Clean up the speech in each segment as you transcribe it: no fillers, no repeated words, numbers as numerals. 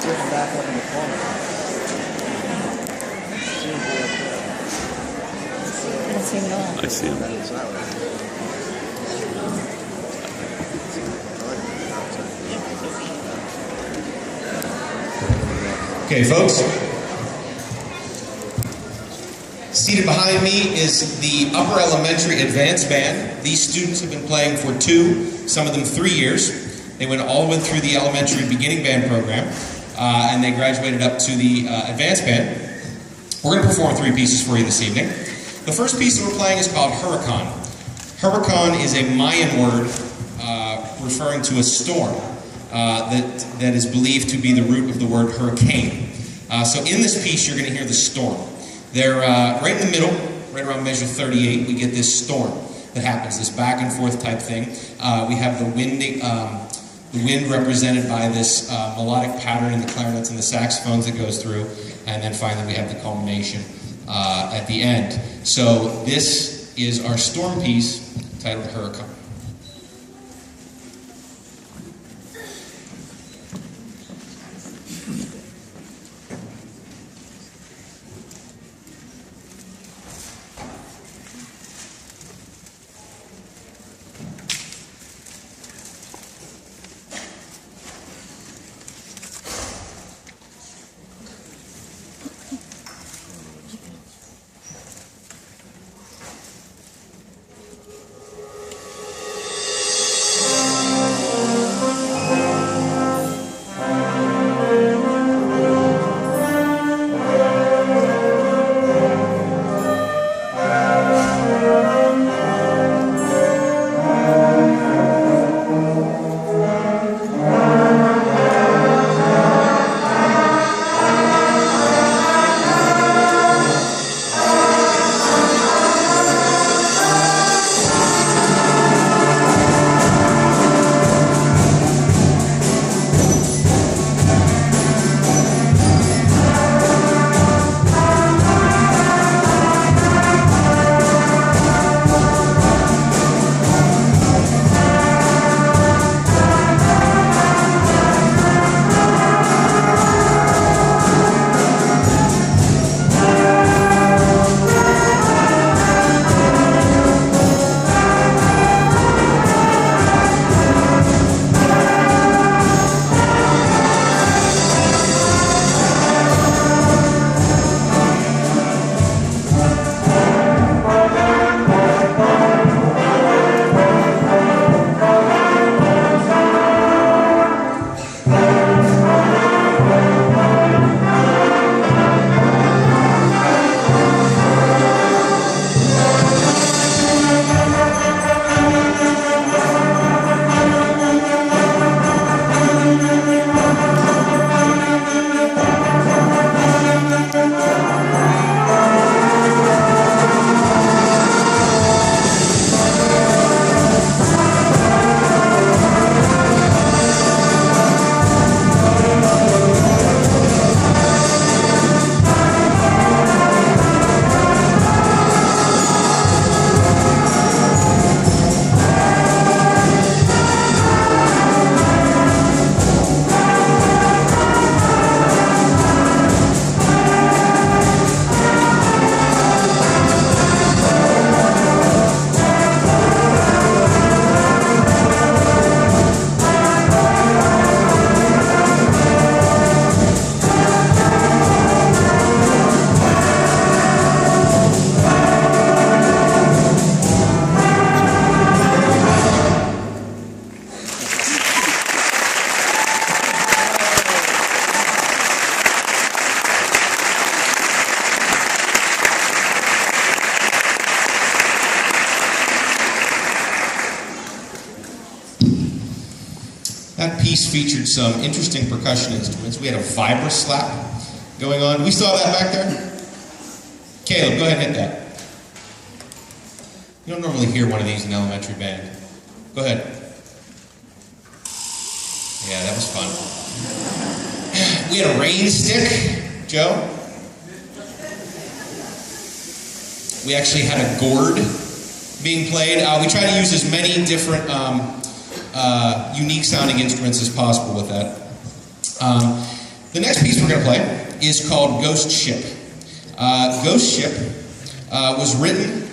sitting back up in the corner. I don't see him at all. I see him. Okay, folks. Seated behind me is the upper elementary advanced band. These students have been playing for 2, some of them 3 years. They went all the way through the elementary beginning band program, and they graduated up to the advanced band. We're going to perform 3 pieces for you this evening. The first piece that we're playing is called Huracan. Huracan is a Mayan word referring to a storm that is believed to be the root of the word hurricane. So in this piece, you're going to hear the storm. They're right in the middle, right around measure 38, we get this storm that happens, this back and forth type thing. We have the wind represented by this melodic pattern in the clarinets and the saxophones that goes through, and then finally we have the culmination at the end. So this is our storm piece titled Huracan. That piece featured some interesting percussion instruments. We had a vibra slap going on. We saw that back there? Caleb, go ahead and hit that. You don't normally hear one of these in elementary band. Go ahead. Yeah, that was fun. We had a rain stick, Joe. We actually had a gourd being played. We try to use as many different unique sounding instruments as possible with that. The next piece we're going to play is called Ghost Ship. Ghost Ship was written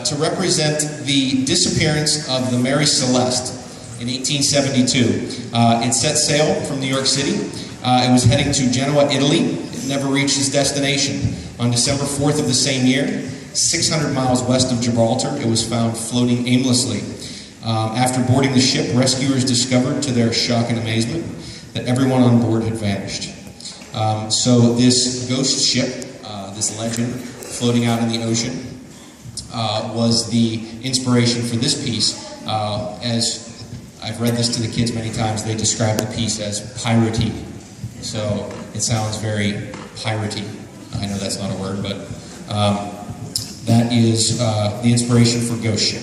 to represent the disappearance of the Mary Celeste in 1872. It set sail from New York City. It was heading to Genoa, Italy. It never reached its destination. On December 4th of the same year, 600 miles west of Gibraltar, it was found floating aimlessly. After boarding the ship, rescuers discovered, to their shock and amazement, that everyone on board had vanished. So this ghost ship, this legend floating out in the ocean, was the inspiration for this piece. As I've read this to the kids many times, they describe the piece as piratey. So it sounds very piratey. I know that's not a word, but that is the inspiration for Ghost Ship.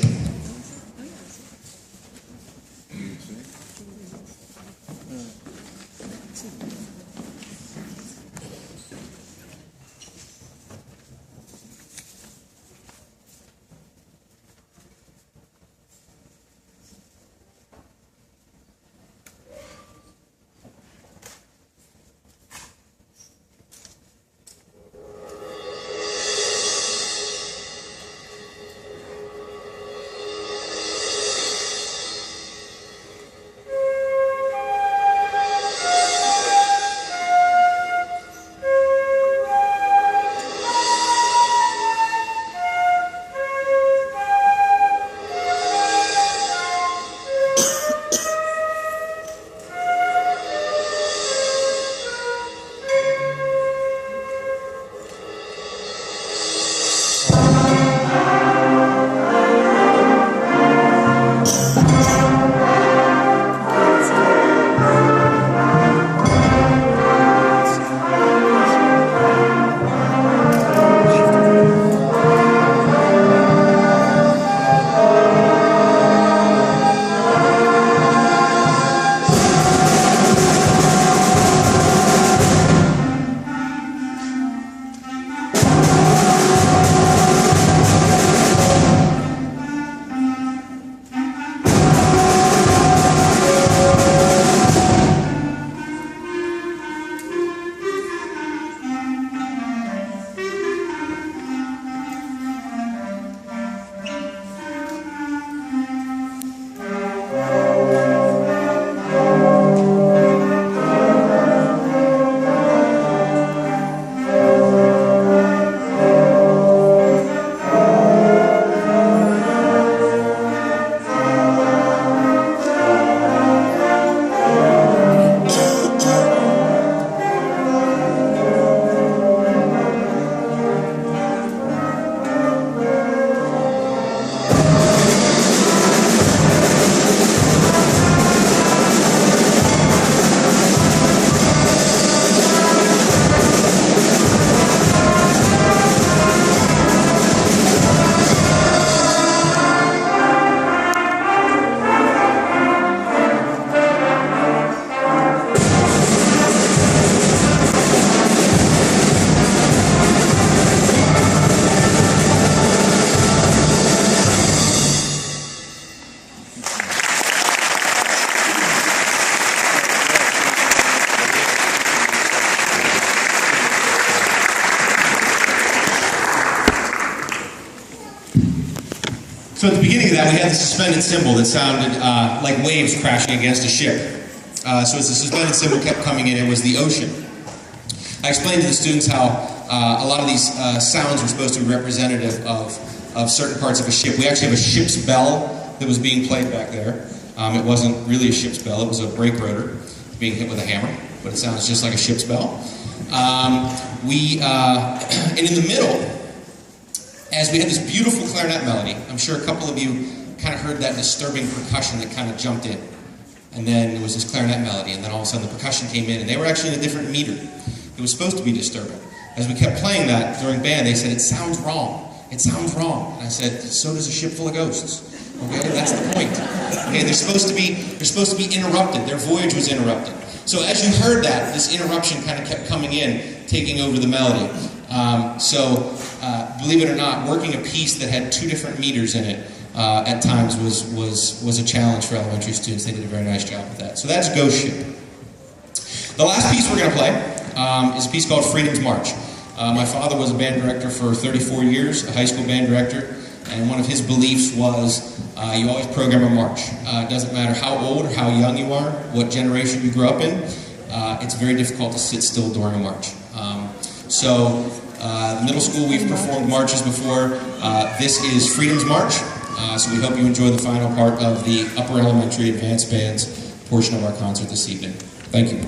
So at the beginning of that, we had the suspended cymbal that sounded like waves crashing against a ship. So as the suspended cymbal kept coming in, it was the ocean. I explained to the students how a lot of these sounds were supposed to be representative of certain parts of a ship. We actually have a ship's bell that was being played back there. It wasn't really a ship's bell, it was a brake rotor being hit with a hammer, but it sounds just like a ship's bell. And in the middle, as we had this beautiful clarinet melody, I'm sure a couple of you kind of heard that disturbing percussion that kind of jumped in. And then there was this clarinet melody, and then all of a sudden the percussion came in, and they were actually in a different meter. It was supposed to be disturbing. As we kept playing that during band, they said, "It sounds wrong. It sounds wrong." And I said, "So does a ship full of ghosts." Okay, that's the point. Okay, they're supposed to be interrupted. Their voyage was interrupted. So as you heard that, this interruption kind of kept coming in, taking over the melody. Believe it or not, working a piece that had two different meters in it at times was a challenge for elementary students. They did a very nice job with that. So that's Ghost Ship. The last piece we're going to play is a piece called Freedom's March. My father was a band director for 34 years, a high school band director, and one of his beliefs was you always program a march. It doesn't matter how old or how young you are, what generation you grew up in, it's very difficult to sit still during a march. Middle school, we've performed marches before. This is Freedom's March, so we hope you enjoy the final part of the upper elementary advanced bands portion of our concert this evening. Thank you.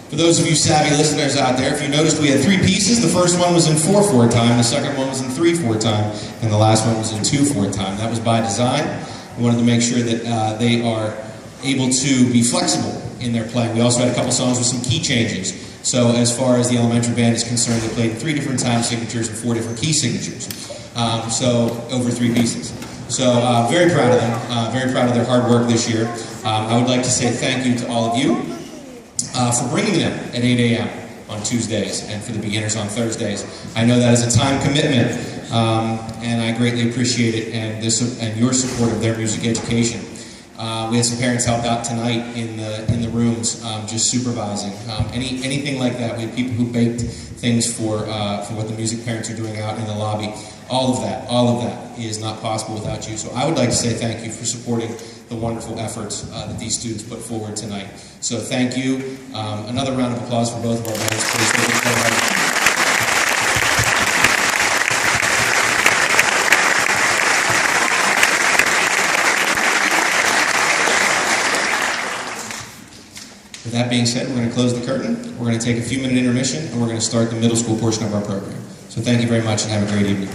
For those of you savvy listeners out there, if you noticed we had three pieces. The first one was in 4/4 time, the second one was in 3/4 time, and the last one was in 2/4 time. That was by design. We wanted to make sure that they are able to be flexible in their playing. We also had a couple songs with some key changes. So as far as the elementary band is concerned, they played 3 different time signatures and 4 different key signatures. So over 3 pieces. So very proud of them, very proud of their hard work this year. I would like to say thank you to all of you for bringing them at 8 a.m. on Tuesdays and for the beginners on Thursdays. I know that is a time commitment, and I greatly appreciate it and your support of their music education. We had some parents help out tonight in the rooms, just supervising. Anything like that. We had people who baked things for what the music parents are doing out in the lobby. All of that is not possible without you. So I would like to say thank you for supporting the wonderful efforts that these students put forward tonight. So thank you. Another round of applause for both of our bands, please. With that being said, we're going to close the curtain. We're going to take a few-minute intermission, and we're going to start the middle school portion of our program. So thank you very much, and have a great evening.